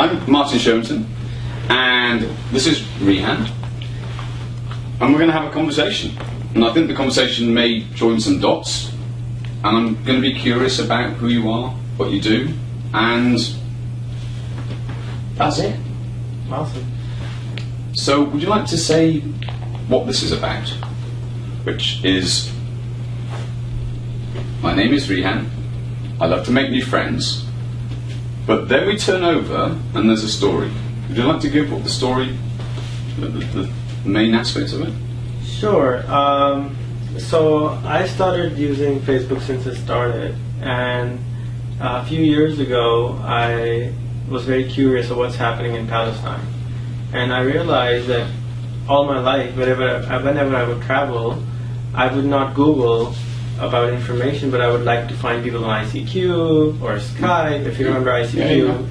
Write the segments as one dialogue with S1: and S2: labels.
S1: I'm Martin Shervington, and this is Rehan, and we're going to have a conversation. And I think the conversation may join some dots, and I'm going to be curious about who you are, what you do, and that's it.
S2: Awesome.
S1: So, would you like to say what this is about? Which is, my name is Rehan, I love to make new friends, but then we turn over and there's a story. Would you like to give what the story, the main aspects of it?
S2: Sure. So I started using Facebook since it started, and a few years ago I was very curious of what's happening in Palestine. And I realized that all my life, whenever I would travel, I would not Google about information, but I would like to find people on ICQ or Skype, if you remember ICQ.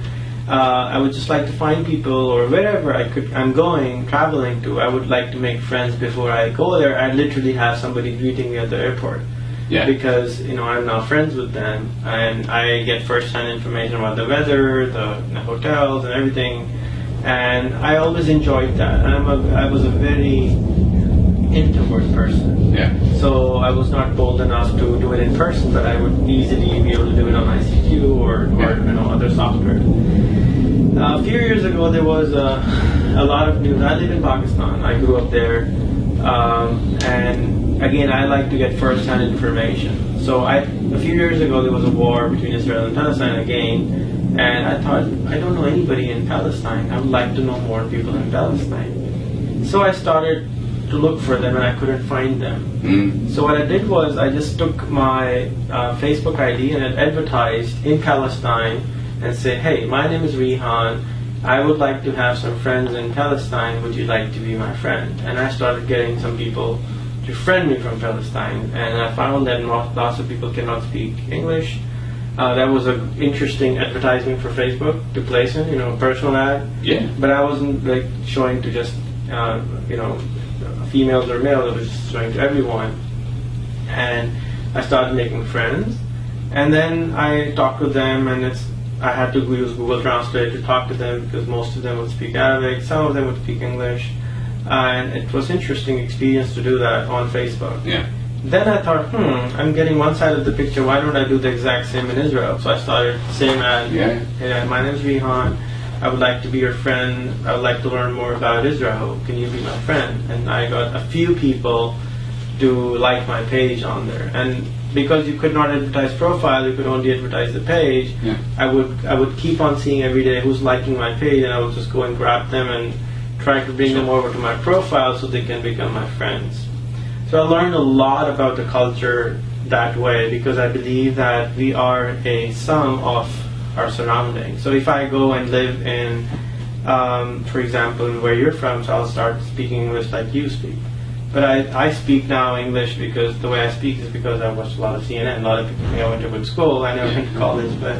S2: I would just like to find people, or wherever I'm going, traveling to, I would like to make friends before I go there. I literally have somebody greeting me at the airport.
S1: Yeah.
S2: Because I'm now friends with them, and I get first-hand information about the weather, the hotels, and everything. And I always enjoyed that. And I was a very introvert person.
S1: Yeah.
S2: So I was not bold enough to do it in person, but I would easily be able to do it on ICQ or other software. A few years ago, there was a lot of news. I live in Pakistan. I grew up there, and again, I like to get first-hand information. So a few years ago, there was a war between Israel and Palestine again, and I thought, I don't know anybody in Palestine. I would like to know more people in Palestine. So I started to look for them, and I couldn't find them. So what I did was I just took my Facebook ID and I advertised in Palestine and say, hey, my name is Rehan. I would like to have some friends in Palestine. Would you like to be my friend? And I started getting some people to friend me from Palestine, and I found that lots of people cannot speak English. That was an interesting advertisement for Facebook to place in, a personal ad.
S1: Yeah.
S2: But I wasn't like showing to just, females or males. I was just showing to everyone. And I started making friends. And then I talked with them, and I had to use Google Translate to talk to them because most of them would speak Arabic, some of them would speak English. And it was an interesting experience to do that on Facebook.
S1: Yeah.
S2: Then I thought, I'm getting one side of the picture, why don't I do the exact same in Israel? So I started same ad.
S1: Yeah.
S2: Hey, my name is Rehan. I would like to be your friend. I would like to learn more about Israel. Can you be my friend? And I got a few people to like my page on there. And because you could not advertise profile, you could only advertise the page.
S1: Yeah.
S2: I would keep on seeing every day who's liking my page, and I would just go and grab them and try to bring them over to my profile so they can become my friends. So I learned a lot about the culture that way, because I believe that we are a sum of our surroundings. So if I go and live in, for example, where you're from, so I'll start speaking English like you speak. But I speak now English because the way I speak is because I watched a lot of CNN. A lot of people think I went to good school. I never went to college, but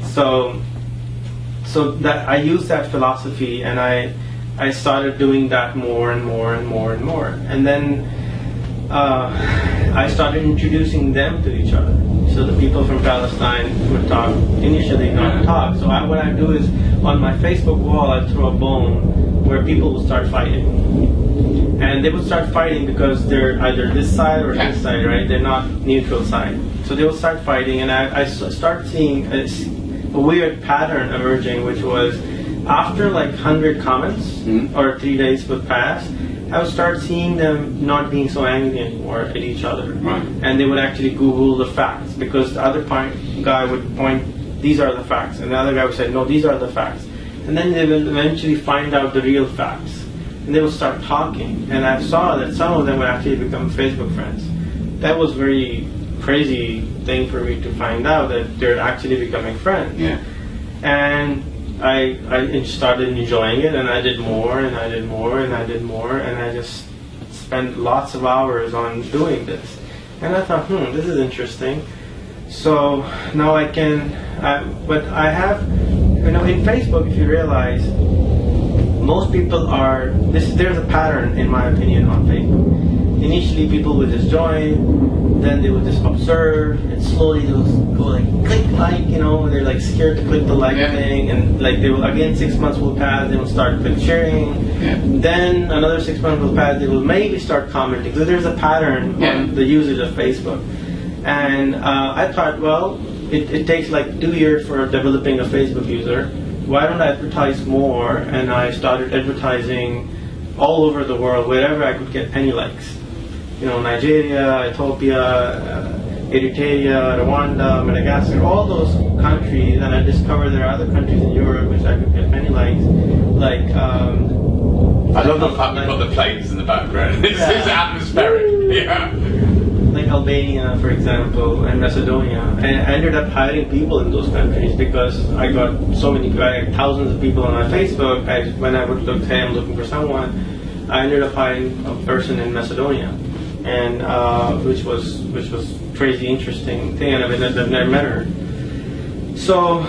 S2: so that I use that philosophy, and I started doing that more and more and more and more. And then I started introducing them to each other. So the people from Palestine would talk, initially not talk. So what I do is, on my Facebook wall, I throw a bone where people will start fighting. And they would start fighting because they're either this side or this side, right? They're not neutral side. So they will start fighting, and I start seeing a weird pattern emerging, which was, after like 100 comments, or 3 days would pass, I would start seeing them not being so angry anymore at each other.
S1: Right.
S2: And they would actually Google the facts, because the other guy would point, these are the facts. And the other guy would say, no, these are the facts. And then they will eventually find out the real facts. And they would start talking. And I saw that some of them would actually become Facebook friends. That was very crazy thing for me to find out, that they're actually becoming friends.
S1: Yeah.
S2: And I started enjoying it, and I did more, and I did more, and I did more, and I just spent lots of hours on doing this. And I thought, this is interesting. So now I can, but I have, in Facebook, if you realize, most people there's a pattern, in my opinion, on Facebook. initially people would just join, then they would just observe, and slowly they would go like click like, they're like scared to click the like thing, and like they will again 6 months will pass, they will start click sharing, then another 6 months will pass, they will maybe start commenting. So there's a pattern on the usage of Facebook, and I thought, well, it takes like 2 years for developing a Facebook user. Why don't I advertise more? And I started advertising all over the world, wherever I could get any likes. Nigeria, Ethiopia, Eritrea, Rwanda, Madagascar, all those countries, and I discovered there are other countries in Europe which I could get many likes. Like,
S1: I love the fact we've got the planes in the background. It's atmospheric.
S2: Like Albania, for example, and Macedonia. And I ended up hiring people in those countries because I got thousands of people on my Facebook. When I would look, hey, I'm looking for someone, I ended up hiring a person in Macedonia, and which was crazy interesting thing, and I've never met her. So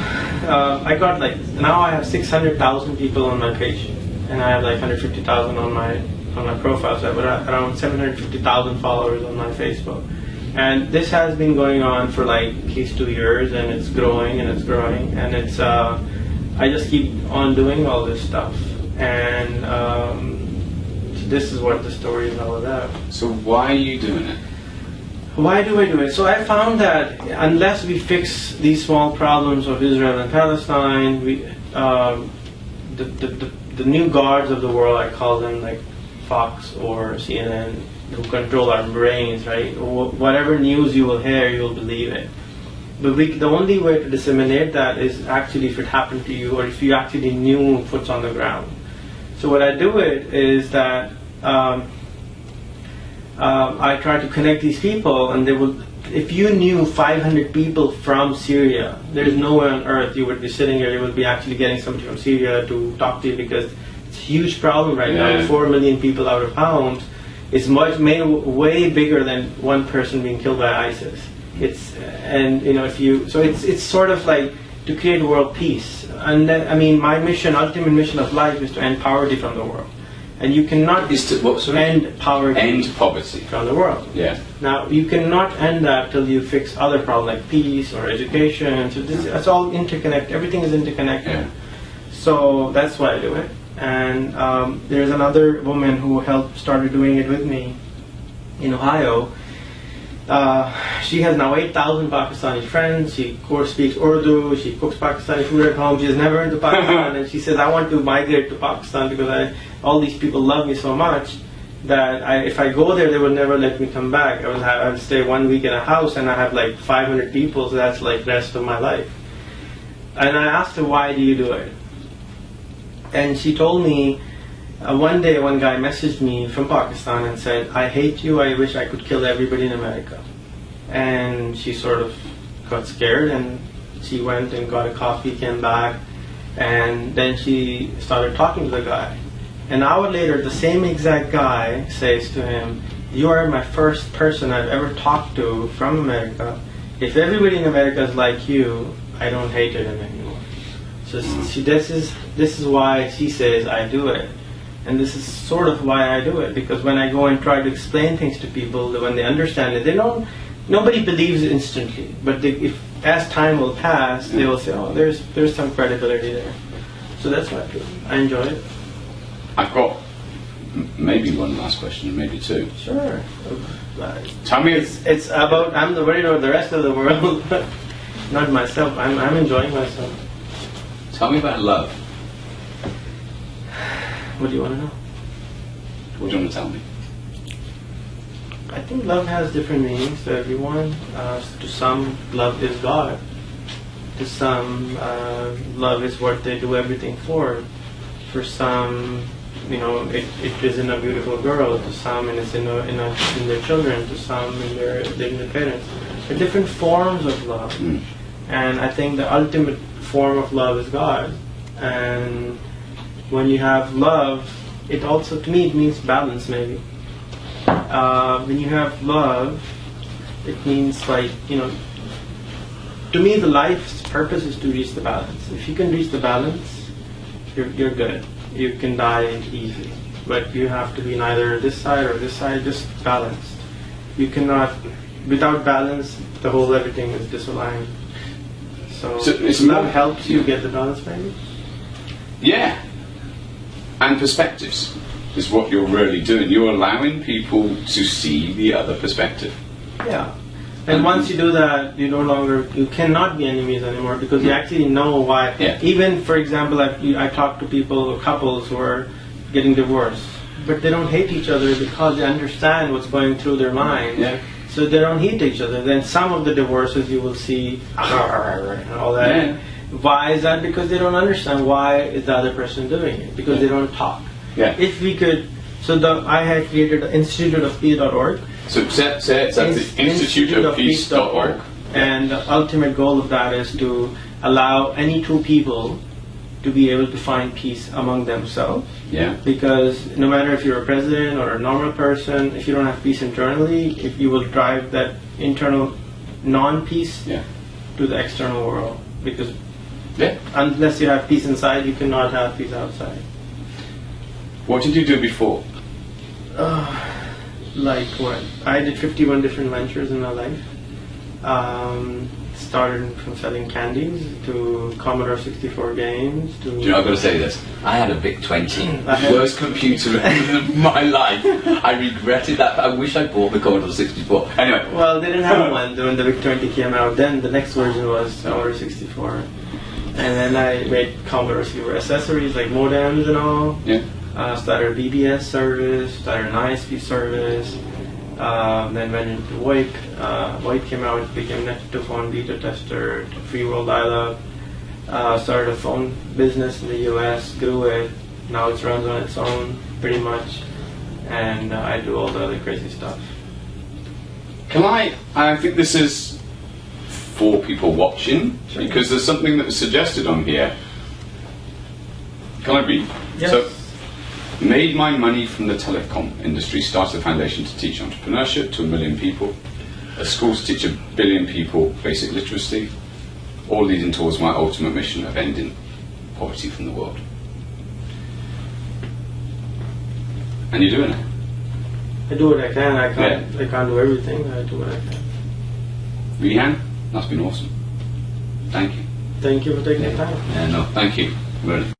S2: I got now I have 600,000 people on my page, and I have 150,000 on my profile. So I have around 750,000 followers on my Facebook, and this has been going on for at least 2 years, and it's growing and it's growing, and it's I just keep on doing all this stuff, and this is what the story is all about.
S1: So why are you doing it?
S2: Why do I do it? So I found that unless we fix these small problems of Israel and Palestine, the new gods of the world, I call them, like Fox or CNN, who control our brains, right? Whatever news you will hear, you will believe it. But the only way to disseminate that is actually if it happened to you, or if you actually knew what's on the ground. So what I do it is that I try to connect these people, and they will. If you knew 500 people from Syria, there's nowhere on earth you would be sitting here. You would be actually getting somebody from Syria to talk to you, because it's a huge problem right now. 4 million people out of homes is way bigger than one person being killed by ISIS. It's sort of like to create world peace. And then, my ultimate mission of life is to end poverty from the world. And you cannot end poverty.
S1: End poverty
S2: from the world.
S1: Yeah.
S2: Now, you cannot end that till you fix other problems like peace or education. So it's all interconnected. Everything is interconnected.
S1: Yeah.
S2: So that's why I do it. And there's another woman who started doing it with me in Ohio. She has now 8,000 Pakistani friends. She, of course, speaks Urdu. She cooks Pakistani food at home. She has never been to Pakistan, and she says, I want to migrate to Pakistan because all these people love me so much that if I go there, they will never let me come back. I would stay 1 week in a house, and I have 500 people, so that's the rest of my life. And I asked her, why do you do it? And she told me, one day one guy messaged me from Pakistan and said, I hate you, I wish I could kill everybody in America. And she sort of got scared, and she went and got a coffee, came back, and then she started talking to the guy. An hour later, the same exact guy says to him, you are my first person I've ever talked to from America. If everybody in America is like you, I don't hate it anymore. So this is why she says I do it. And this is sort of why I do it, because when I go and try to explain things to people, when they understand it, nobody believes it instantly. But if as time will pass, they will say, oh, there's some credibility there. So that's why I do it. I enjoy it.
S1: I've got maybe one last question, maybe two.
S2: Sure.
S1: Tell me,
S2: it's about I'm worried about the rest of the world, not myself. I'm enjoying myself.
S1: Tell me about love.
S2: What do you want to know?
S1: What do you want to tell me?
S2: I think love has different meanings to everyone. To some, love is God. To some, love is what they do everything for. For some, it is in a beautiful girl. To some, and it's in their children. To some, in their parents. There are different forms of love, and I think the ultimate form of love is God. And when you have love, it also, to me, it means balance, maybe. When you have love, it means to me, the life's purpose is to reach the balance. If you can reach the balance, you're good. You can die easy. but you have to be neither this side or this side, just balanced. You cannot, without balance, the whole everything is disaligned. So
S1: it's
S2: love
S1: more,
S2: helps you get the balance, maybe?
S1: Yeah. And perspectives is what you're really doing. You're allowing people to see the other perspective.
S2: Yeah. And once you do that, you cannot be enemies anymore, because you actually know why.
S1: Yeah.
S2: Even, for example, I talk to people, couples who are getting divorced, but they don't hate each other because they understand what's going through their mind.
S1: Yeah.
S2: So they don't hate each other. Then some of the divorces you will see and all that.
S1: Yeah.
S2: Why is that? Because they don't understand why is the other person doing it. Because they don't talk.
S1: Yeah.
S2: If we could, I had created instituteofpeace.org.
S1: So say it's at the instituteofpeace.org.
S2: And the ultimate goal of that is to allow any two people to be able to find peace among themselves.
S1: Yeah.
S2: Because no matter if you're a president or a normal person, if you don't have peace internally, if you will drive that internal non-peace to the external world. Because unless you have peace inside, you cannot have peace outside.
S1: What did you do before?
S2: Like what? I did 51 different ventures in my life. Started from selling candies to Commodore 64 games to...
S3: Do you know, I've got to say this. I had a VIC-20, worst computer in my life. I regretted that. I wish I bought the Commodore 64. Anyway.
S2: Well, they didn't have one when the VIC-20 came out. Then the next version was Commodore 64. And then I made Commodore 64 accessories like modems and all.
S1: Yeah.
S2: Started a BBS service, started an ISP service. Then went into VoIP. VoIP came out, became net-to-phone beta tester, free world dial-up. Started a phone business in the US, grew it. Now it runs on its own, pretty much. And I do all the other crazy stuff.
S1: I think this is for people watching, because there's something that was suggested on here. Can I read?
S2: Yes.
S1: So, made my money from the telecom industry, started a foundation to teach entrepreneurship to 1 million people, a school to teach 1 billion people basic literacy, all leading towards my ultimate mission of ending poverty from the world. And you're doing it.
S2: I do what I can. I can't do everything. I do what I can.
S1: Rihan, that's been awesome. Thank you.
S2: Thank you for taking the time.
S1: Yeah, no, thank you. Really.